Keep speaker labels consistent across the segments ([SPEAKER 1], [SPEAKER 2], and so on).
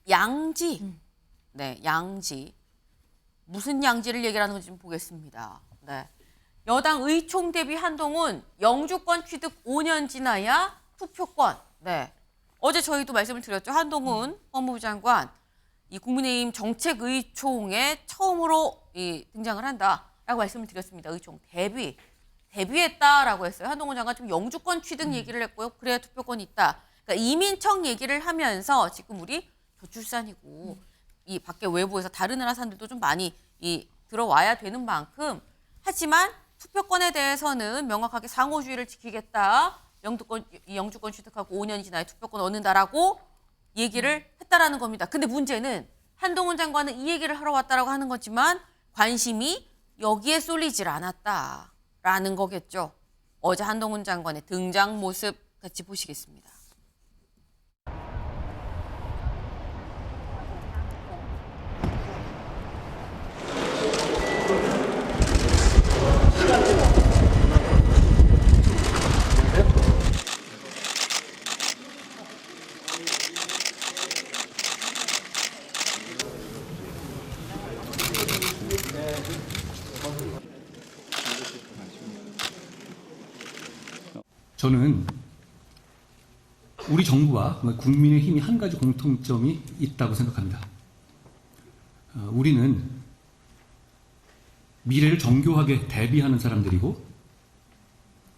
[SPEAKER 1] 양지. 네, 양지. 무슨 양지를 얘기하는 건지 좀 보겠습니다. 네. 여당 의총 대비 한동훈 영주권 취득 5년 지나야 투표권. 네. 어제 저희도 말씀을 드렸죠. 한동훈 법무부 장관 이 국민의힘 정책의총에 처음으로 등장을 한다라고 말씀을 드렸습니다. 의총 데뷔했다라고 했어요. 한동훈 장관 지금 영주권 취득 얘기를 했고요. 그래야 투표권이 있다. 그러니까 이민청 얘기를 하면서 지금 우리 저출산이고 이 밖에 외부에서 다른 나라 사람들도 좀 많이 들어와야 되는 만큼 하지만 투표권에 대해서는 명확하게 상호주의를 지키겠다. 영주권 취득하고 5년이 지나야 투표권 얻는다라고 얘기를 했다라는 겁니다. 근데 문제는 한동훈 장관은 이 얘기를 하러 왔다라고 하는 거지만 관심이 여기에 쏠리질 않았다라는 거겠죠. 어제 한동훈 장관의 등장 모습 같이 보시겠습니다.
[SPEAKER 2] 저는 우리 정부와 국민의힘이 한 가지 공통점이 있다고 생각합니다. 우리는 미래를 정교하게 대비하는 사람들이고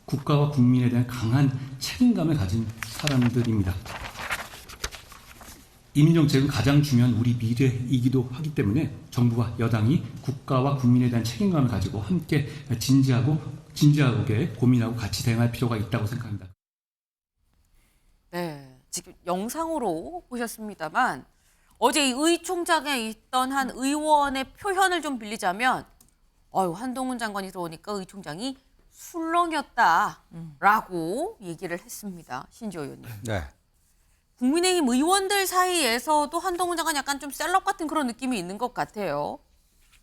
[SPEAKER 2] 국가와 국민에 대한 강한 책임감을 가진 사람들입니다. 이민정책은 가장 중요한 우리 미래이기도 하기 때문에 정부와 여당이 국가와 국민에 대한 책임감을 가지고 함께 진지하게 고민하고 같이 대응할 필요가 있다고 생각합니다.
[SPEAKER 1] 네, 지금 영상으로 보셨습니다만 어제 이 의총장에 있던 한 의원의 표현을 좀 빌리자면 한동훈 장관이 들어오니까 의총장이 술렁였다라고 얘기를 했습니다. 신지호 의원님.
[SPEAKER 3] 네.
[SPEAKER 1] 국민의힘 의원들 사이에서도 한동훈 장관 약간 좀 셀럽 같은 그런 느낌이 있는 것 같아요.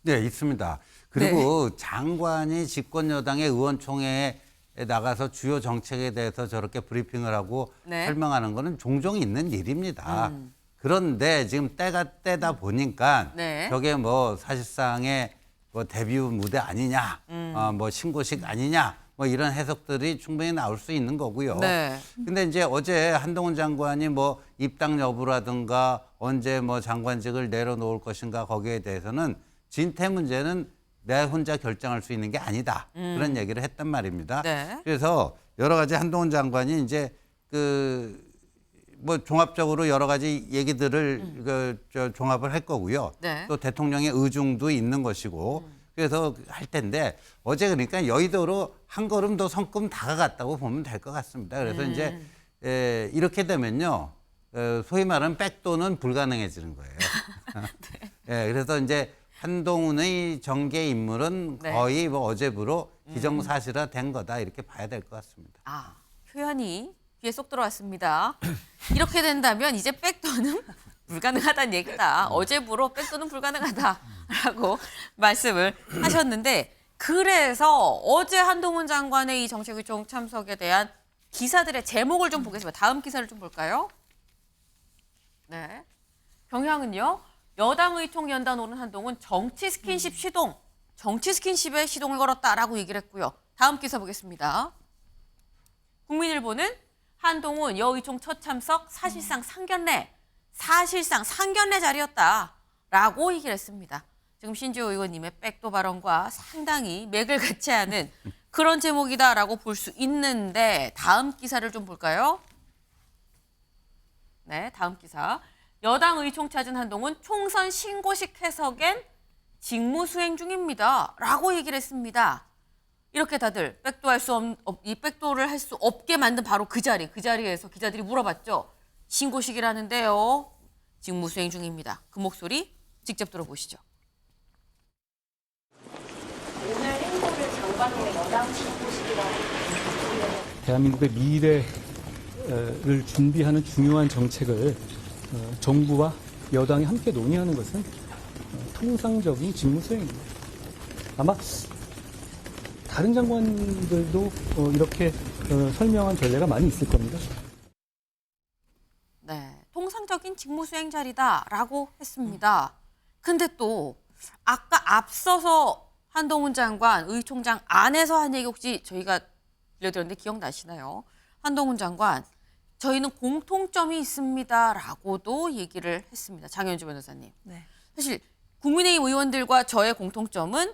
[SPEAKER 3] 네, 있습니다. 그리고 장관이 집권 여당의 의원총회에 나가서 주요 정책에 대해서 저렇게 브리핑을 하고 설명하는 거는 종종 있는 일입니다. 그런데 지금 때가 때다 보니까 저게 뭐 사실상의 뭐 데뷔 무대 아니냐, 뭐 신고식 아니냐, 뭐 이런 해석들이 충분히 나올 수 있는 거고요. 근데 이제 어제 한동훈 장관이 뭐 입당 여부라든가 언제 뭐 장관직을 내려놓을 것인가 거기에 대해서는 진퇴 문제는 내 혼자 결정할 수 있는 게 아니다. 그런 얘기를 했단 말입니다. 그래서 여러 가지 한동훈 장관이 이제 뭐 종합적으로 여러 가지 얘기들을 종합을 할 거고요. 또 대통령의 의중도 있는 것이고 그래서 할 텐데 어제 그러니까 여의도로 한 걸음 더 성큼 다가갔다고 보면 될 것 같습니다. 그래서 이제 이렇게 되면요. 소위 말하는 백도는 불가능해지는 거예요. 그래서 이제 한동훈의 정계 인물은 거의 뭐 어제부로 기정사실화 된 거다 이렇게 봐야 될 것 같습니다.
[SPEAKER 1] 표현이 귀에 쏙 들어왔습니다. 이렇게 된다면 이제 백도는 불가능하다는 얘기다. 어제부로 백도는 불가능하다라고 말씀을 하셨는데 그래서 어제 한동훈 장관의 이 정책의총 참석에 대한 기사들의 제목을 좀 보겠습니다. 다음 기사를 좀 볼까요? 네. 경향은요. 여당 의총 연단 오른 한동훈 정치 스킨십 시동, 정치 스킨십에 시동을 걸었다라고 얘기를 했고요. 다음 기사 보겠습니다. 국민일보는 한동훈 여의총 첫 참석 사실상 상견례 자리였다라고 얘기를 했습니다. 지금 신지호 의원님의 백도 발언과 상당히 맥을 같이 하는 그런 제목이다라고 볼 수 있는데 다음 기사를 좀 볼까요? 네, 다음 기사. 여당 의총 찾은 한동훈 총선 신고식 해석엔 직무수행 중입니다. 라고 얘기를 했습니다. 이렇게 다들 백도를 할 수 없게 만든 바로 그 자리에서 기자들이 물어봤죠. 신고식이라는데요. 직무수행 중입니다. 그 목소리 직접 들어보시죠.
[SPEAKER 4] 오늘 행보를 장관님의 여당 신고식이라고
[SPEAKER 2] 대한민국의 미래를 준비하는 중요한 정책을 정부와 여당이 함께 논의하는 것은 통상적인 직무 수행입니다. 아마 다른 장관들도 이렇게 설명한 전례가 많이 있을 겁니다.
[SPEAKER 1] 네, 통상적인 직무 수행 자리다라고 했습니다. 근데 또 아까 앞서서 한동훈 장관, 의총장 안에서 한 얘기 혹시 저희가 들려드렸는데 기억나시나요? 한동훈 장관, 저희는 공통점이 있습니다라고도 얘기를 했습니다. 장현주 변호사님.
[SPEAKER 5] 네.
[SPEAKER 1] 사실 국민의힘 의원들과 저의 공통점은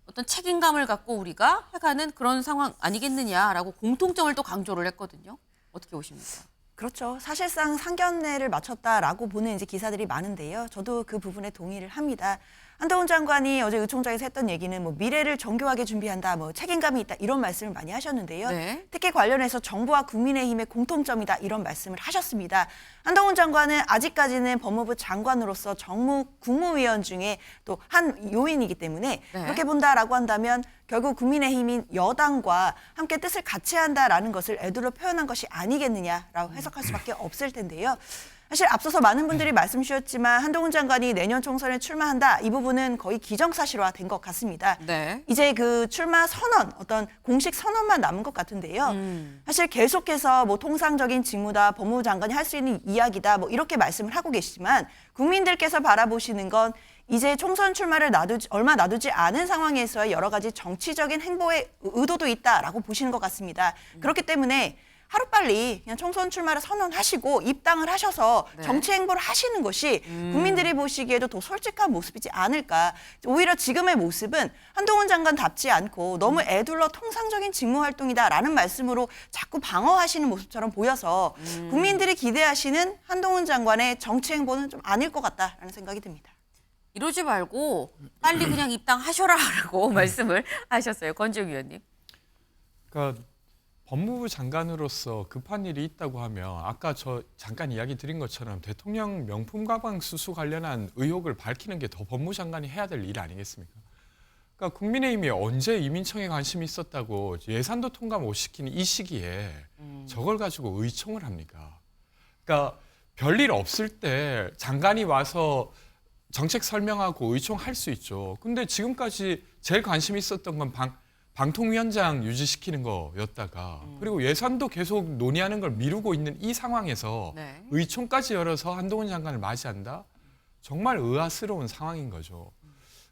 [SPEAKER 1] 어떤 책임감을 갖고 우리가 해가는 그런 상황 아니겠느냐라고 공통점을 또 강조를 했거든요. 어떻게 보십니까?
[SPEAKER 5] 그렇죠. 사실상 상견례를 마쳤다라고 보는 이제 기사들이 많은데요. 저도 그 부분에 동의를 합니다. 한동훈 장관이 어제 의총장에서 했던 얘기는 뭐 미래를 정교하게 준비한다, 뭐 책임감이 있다 이런 말씀을 많이 하셨는데요.
[SPEAKER 1] 네.
[SPEAKER 5] 특히 관련해서 정부와 국민의힘의 공통점이다 이런 말씀을 하셨습니다. 한동훈 장관은 아직까지는 법무부 장관으로서 국무위원 중에 또 한 요인이기 때문에
[SPEAKER 1] 네.
[SPEAKER 5] 그렇게 본다라고 한다면 결국 국민의힘인 여당과 함께 뜻을 같이 한다라는 것을 애둘러 표현한 것이 아니겠느냐라고 해석할 수밖에 없을 텐데요. 사실 앞서서 많은 분들이 말씀 주셨지만 한동훈 장관이 내년 총선에 출마한다. 이 부분은 거의 기정사실화된 것 같습니다.
[SPEAKER 1] 네.
[SPEAKER 5] 이제 그 출마 선언, 어떤 공식 선언만 남은 것 같은데요. 사실 계속해서 뭐 통상적인 직무다, 법무부 장관이 할 수 있는 이야기다, 뭐 이렇게 말씀을 하고 계시지만 국민들께서 바라보시는 건 이제 총선 출마를 얼마 놔두지 않은 상황에서의 여러 가지 정치적인 행보의 의도도 있다라고 보시는 것 같습니다. 그렇기 때문에 하루빨리 그냥 총선 출마를 선언하시고 입당을 하셔서
[SPEAKER 1] 네.
[SPEAKER 5] 정치 행보를 하시는 것이 국민들이 보시기에도 더 솔직한 모습이지 않을까. 오히려 지금의 모습은 한동훈 장관답지 않고 너무 애둘러 통상적인 직무 활동이다라는 말씀으로 자꾸 방어하시는 모습처럼 보여서 국민들이 기대하시는 한동훈 장관의 정치 행보는 좀 아닐 것 같다라는 생각이 듭니다.
[SPEAKER 1] 이러지 말고 빨리 그냥 입당하셔라라고 말씀을 하셨어요. 권지웅 의원님.
[SPEAKER 6] 그러니까 법무부 장관으로서 급한 일이 있다고 하면 아까 저 잠깐 이야기 드린 것처럼 대통령 명품 가방 수수 관련한 의혹을 밝히는 게 더 법무부 장관이 해야 될 일 아니겠습니까? 그러니까 국민의힘이 언제 이민청에 관심이 있었다고 예산도 통과 못 시키는 이 시기에 저걸 가지고 의총을 합니까? 그러니까 별일 없을 때 장관이 와서 정책 설명하고 의총할 수 있죠. 근데 지금까지 제일 관심이 있었던 건 방통위원장 유지시키는 거였다가 그리고 예산도 계속 논의하는 걸 미루고 있는 이 상황에서
[SPEAKER 1] 네.
[SPEAKER 6] 의총까지 열어서 한동훈 장관을 맞이한다? 정말 의아스러운 상황인 거죠.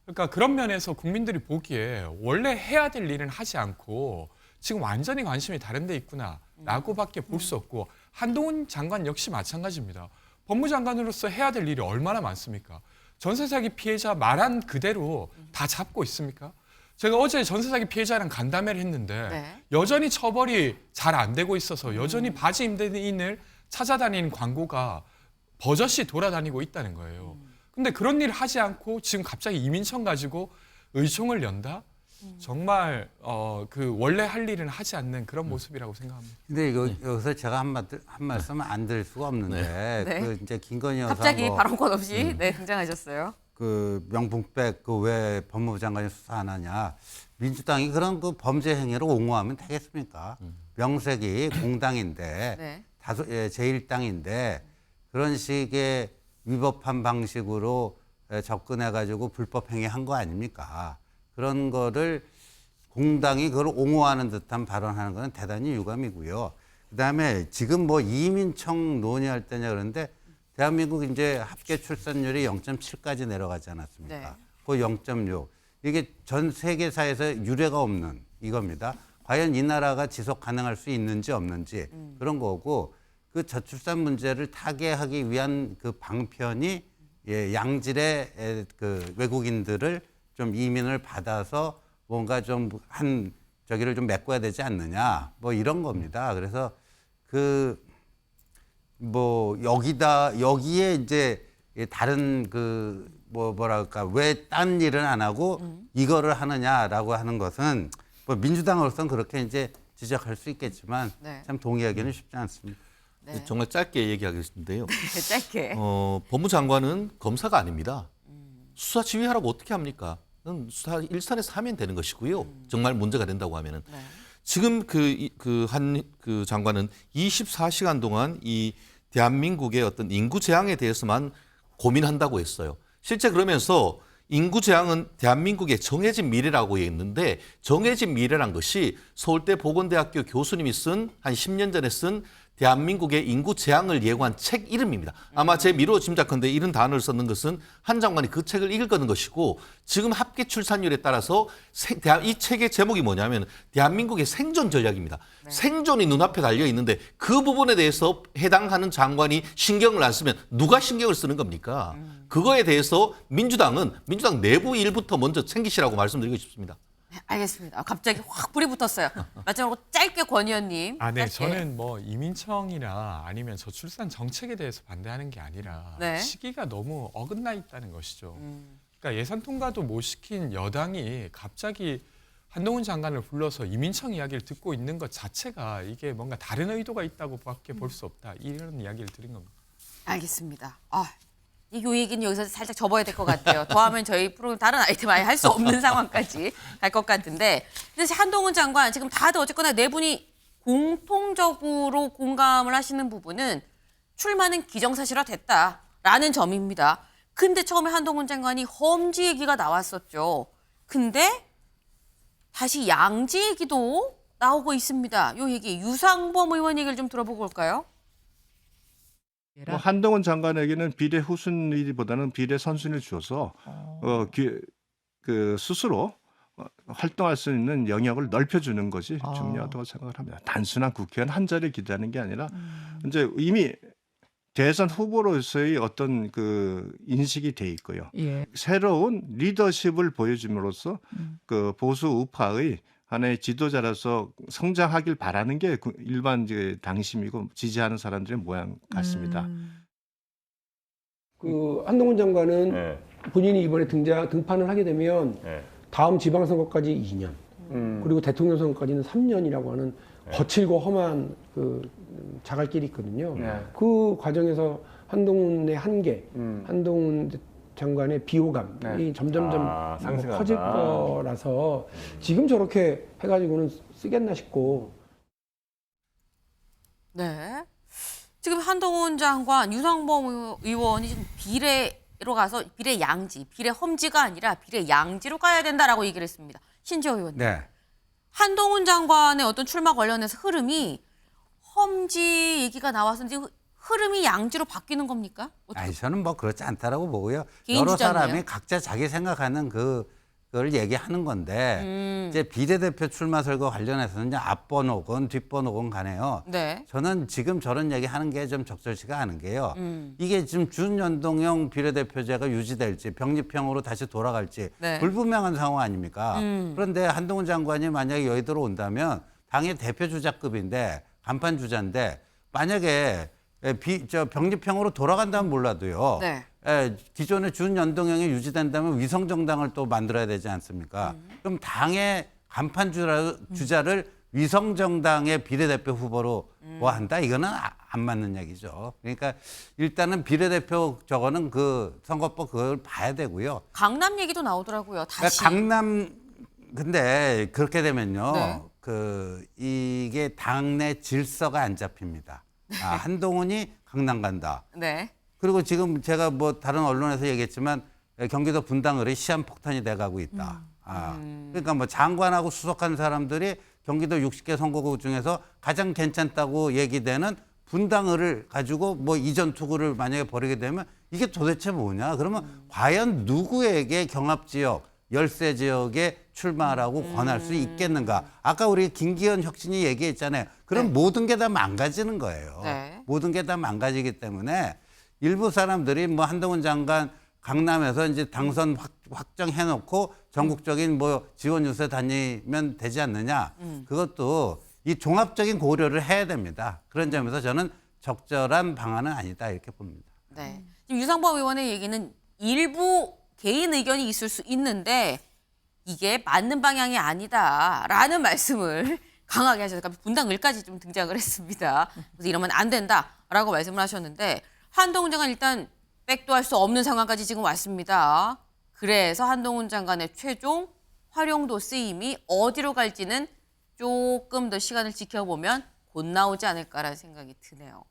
[SPEAKER 6] 그러니까 그런 면에서 국민들이 보기에 원래 해야 될 일은 하지 않고 지금 완전히 관심이 다른 데 있구나라고밖에 볼 수 없고 한동훈 장관 역시 마찬가지입니다. 법무장관으로서 해야 될 일이 얼마나 많습니까? 전세 사기 피해자 말한 그대로 다 잡고 있습니까? 제가 어제 전세 사기 피해자랑 간담회를 했는데
[SPEAKER 1] 네.
[SPEAKER 6] 여전히 처벌이 잘 안 되고 있어서 여전히 바지 임대인을 찾아다니는 광고가 버젓이 돌아다니고 있다는 거예요. 근데 그런 일을 하지 않고 지금 갑자기 이민청 가지고 의총을 연다? 정말 그 원래 할 일은 하지 않는 그런 모습이라고 생각합니다.
[SPEAKER 3] 근데 여기서 제가 한 말씀 안 드릴 수가 없는데
[SPEAKER 1] 네.
[SPEAKER 3] 그 이제 김건희 여사
[SPEAKER 1] 갑자기 발언권 없이 네, 등장하셨어요.
[SPEAKER 3] 그 명품백 그 왜 법무부 장관이 수사 안 하냐? 민주당이 그런 그 범죄 행위를 옹호하면 되겠습니까? 명색이 공당인데
[SPEAKER 1] 네.
[SPEAKER 3] 제1당인데 그런 식의 위법한 방식으로 접근해가지고 불법 행위한 거 아닙니까? 그런 거를 공당이 그걸 옹호하는 듯한 발언하는 건 대단히 유감이고요. 그다음에 지금 뭐 이민청 논의할 때냐 그러는데 대한민국 이제 합계 출산율이 0.7까지 내려가지 않았습니까?
[SPEAKER 1] 네.
[SPEAKER 3] 그 0.6. 이게 전 세계사에서 유례가 없는 이겁니다. 과연 이 나라가 지속 가능할 수 있는지 없는지 그런 거고 그 저출산 문제를 타개하기 위한 그 방편이 양질의 그 외국인들을 좀 이민을 받아서 뭔가 좀 저기를 좀 메꿔야 되지 않느냐 뭐 이런 겁니다. 그래서 뭐 여기에 이제 다른 뭐랄까 왜 딴 일은 안 하고 이거를 하느냐라고 하는 것은 뭐 민주당으로서는 그렇게 이제 지적할 수 있겠지만
[SPEAKER 1] 네.
[SPEAKER 3] 참 동의하기는 쉽지 않습니다.
[SPEAKER 1] 네.
[SPEAKER 7] 정말 짧게 얘기하겠는데요.
[SPEAKER 1] 짧게.
[SPEAKER 7] 법무장관은 검사가 아닙니다. 수사 지휘하라고 어떻게 합니까? 수사 일선에서 하면 되는 것이고요. 정말 문제가 된다고 하면은.
[SPEAKER 1] 네.
[SPEAKER 7] 지금 그 장관은 24시간 동안 이 대한민국의 어떤 인구 재앙에 대해서만 고민한다고 했어요. 실제 그러면서 인구 재앙은 대한민국의 정해진 미래라고 했는데 정해진 미래란 것이 서울대 보건대학교 교수님이 한 10년 전에 쓴 대한민국의 인구 재앙을 예고한 책 이름입니다. 아마 제 미로 짐작컨대 이런 단어를 썼는 것은 한 장관이 그 책을 읽은 것이고 지금 합계 출산율에 따라서 이 책의 제목이 뭐냐면 대한민국의 생존 전략입니다. 생존이 눈앞에 달려 있는데 그 부분에 대해서 해당하는 장관이 신경을 안 쓰면 누가 신경을 쓰는 겁니까? 그거에 대해서 민주당 내부 일부터 먼저 챙기시라고 말씀드리고 싶습니다.
[SPEAKER 1] 네, 알겠습니다. 갑자기 확 불이 붙었어요. 마지막으로 짧게 권 의원님.
[SPEAKER 6] 네,
[SPEAKER 1] 짧게.
[SPEAKER 6] 저는 뭐 이민청이나 아니면 저출산 정책에 대해서 반대하는 게 아니라
[SPEAKER 1] 네.
[SPEAKER 6] 시기가 너무 어긋나 있다는 것이죠. 그러니까 예산 통과도 못 시킨 여당이 갑자기 한동훈 장관을 불러서 이민청 이야기를 듣고 있는 것 자체가 이게 뭔가 다른 의도가 있다고밖에 볼 수 없다. 이런 이야기를 드린 겁니다.
[SPEAKER 1] 알겠습니다. 이 얘기는 여기서 살짝 접어야 될 것 같아요. 더하면 저희 프로그램 다른 아이템 아예 할 수 없는 상황까지 갈 것 같은데. 근데 한동훈 장관 지금 다들 어쨌거나 네 분이 공통적으로 공감을 하시는 부분은 출마는 기정사실화 됐다라는 점입니다. 근데 처음에 한동훈 장관이 험지 얘기가 나왔었죠. 근데 다시 양지 얘기도 나오고 있습니다. 요 얘기 유상범 의원 얘기를 좀 들어보고 올까요?
[SPEAKER 8] 뭐 한동훈 장관에게는 비례 후순위보다는 비례 선순위를 줘서 스스로 활동할 수 있는 영역을 넓혀주는 것이 중요하다고 생각을 합니다. 단순한 국회의원 한 자리를 기다리는 게 아니라 이제 이미 대선 후보로서의 어떤 그 인식이 돼 있고요.
[SPEAKER 9] 예.
[SPEAKER 8] 새로운 리더십을 보여줌으로써 그 보수 우파의 하나의 지도자로서 성장하길 바라는 게 일반 이제 당심이고 지지하는 사람들의 모양 같습니다.
[SPEAKER 10] 그 한동훈 장관은 본인이 이번에 등판을 하게 되면 다음 지방선거까지 2년 그리고 대통령 선거까지는 3년이라고 하는 거칠고 험한 그 자갈길이 있거든요. 그 과정에서 한동훈의 한계, 한동훈 장관의 비호감이 점점점 커질 거라서 지금 저렇게 해가지고는 쓰겠나 싶고.
[SPEAKER 1] 네. 지금 한동훈 장관, 유상범 의원이 지금 비례로 가서 비례 양지, 비례 험지가 아니라 비례 양지로 가야 된다라고 얘기를 했습니다. 신지호 의원님.
[SPEAKER 3] 네.
[SPEAKER 1] 한동훈 장관의 어떤 출마 관련해서 흐름이 험지 얘기가 나와서 이제 흐름이 양지로 바뀌는 겁니까?
[SPEAKER 3] 저는 뭐 그렇지 않다라고 보고요.
[SPEAKER 1] 개인
[SPEAKER 3] 여러
[SPEAKER 1] 주장이에요?
[SPEAKER 3] 사람이 각자 자기 생각하는 그걸 얘기하는 건데 이제 비례대표 출마 선거 관련해서는 이제 앞번호건 뒷번호건 간에요.
[SPEAKER 1] 네.
[SPEAKER 3] 저는 지금 저런 얘기하는 게 좀 적절치가 않은 게요. 이게 지금 준연동형 비례대표제가 유지될지 병립형으로 다시 돌아갈지
[SPEAKER 1] 네.
[SPEAKER 3] 불분명한 상황 아닙니까? 그런데 한동훈 장관이 만약에 여의도로 온다면 당의 대표 주자급인데 간판 주자인데 만약에 병립형으로 돌아간다면 몰라도요.
[SPEAKER 1] 네.
[SPEAKER 3] 기존의 준연동형이 유지된다면 위성정당을 또 만들어야 되지 않습니까? 그럼 당의 간판 주자를 위성정당의 비례대표 후보로 뭐 한다? 이거는 안 맞는 얘기죠. 그러니까 일단은 비례대표 저거는 그 선거법 그걸 봐야 되고요.
[SPEAKER 1] 강남 얘기도 나오더라고요. 다시.
[SPEAKER 3] 강남 근데 그렇게 되면요.
[SPEAKER 1] 네.
[SPEAKER 3] 이게 당내 질서가 안 잡힙니다. 한동훈이 강남 간다.
[SPEAKER 1] 네.
[SPEAKER 3] 그리고 지금 제가 뭐 다른 언론에서 얘기했지만 경기도 분당을이 시한폭탄이 돼가고 있다. 그러니까 뭐 장관하고 수석한 사람들이 경기도 60개 선거구 중에서 가장 괜찮다고 얘기되는 분당을을 가지고 뭐 이전 투구를 만약에 벌이게 되면 이게 도대체 뭐냐? 그러면 과연 누구에게 경합지역, 열세 지역에 출마하라고 권할 수 있겠는가? 아까 우리 김기현 혁신이 얘기했잖아요. 그럼
[SPEAKER 1] 네.
[SPEAKER 3] 모든 게 다 망가지는 거예요.
[SPEAKER 1] 네.
[SPEAKER 3] 모든 게 다 망가지기 때문에 일부 사람들이 뭐 한동훈 장관 강남에서 이제 당선 확정해놓고 전국적인 뭐 지원 유세 다니면 되지 않느냐. 그것도 이 종합적인 고려를 해야 됩니다. 그런 점에서 저는 적절한 방안은 아니다 이렇게 봅니다.
[SPEAKER 1] 네. 지금 유상범 의원의 얘기는 일부 개인 의견이 있을 수 있는데 이게 맞는 방향이 아니다라는 말씀을 강하게 하셔서 분당을까지 좀 등장을 했습니다. 그래서 이러면 안 된다라고 말씀을 하셨는데 한동훈 장관 일단 백도 할 수 없는 상황까지 지금 왔습니다. 그래서 한동훈 장관의 최종 활용도 쓰임이 어디로 갈지는 조금 더 시간을 지켜보면 곧 나오지 않을까라는 생각이 드네요.